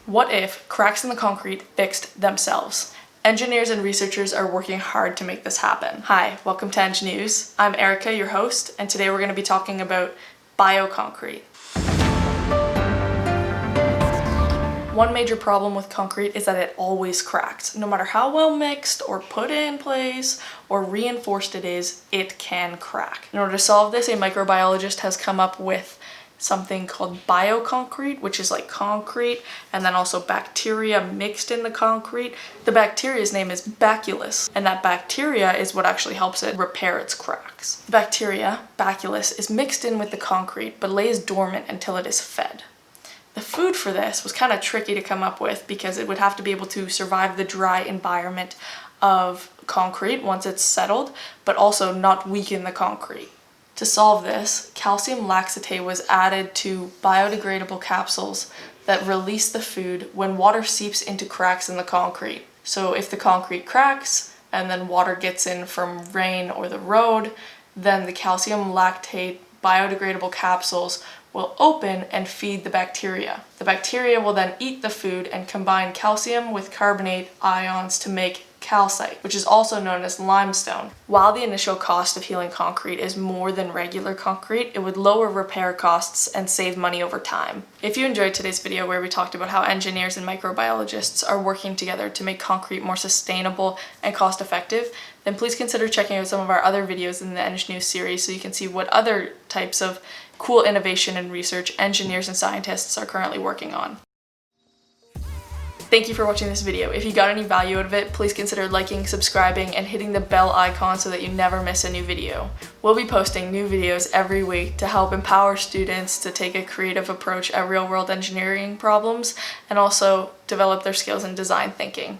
What if cracks in the concrete fixed themselves? Engineers and researchers are working hard to make this happen. Hi, welcome to Eng News. I'm Erica, your host, and today we're going to be talking about bioconcrete. One major problem with concrete is that it always cracks. No matter how well mixed or put in place or reinforced it is, it can crack. In order to solve this, a microbiologist has come up with something called bioconcrete, which is like concrete and then also bacteria mixed in the concrete. The bacteria's name is Bacillus, and that bacteria is what actually helps it repair its cracks. The bacteria, Bacillus, is mixed in with the concrete but lays dormant until it is fed. The food for this was kind of tricky to come up with because it would have to be able to survive the dry environment of concrete once it's settled, but also not weaken the concrete. To solve this, calcium laxatate was added to biodegradable capsules that release the food when water seeps into cracks in the concrete. So if the concrete cracks and then water gets in from rain or the road, then the calcium lactate biodegradable capsules will open and feed the bacteria. The bacteria will then eat the food and combine calcium with carbonate ions to make calcite, which is also known as limestone. While the initial cost of healing concrete is more than regular concrete, it would lower repair costs and save money over time. If you enjoyed today's video where we talked about how engineers and microbiologists are working together to make concrete more sustainable and cost effective, then please consider checking out some of our other videos in the Eng News series so you can see what other types of cool innovation and research engineers and scientists are currently working on. Thank you for watching this video. If you got any value out of it, please consider liking, subscribing, and hitting the bell icon so that you never miss a new video. We'll be posting new videos every week to help empower students to take a creative approach at real-world engineering problems and also develop their skills in design thinking.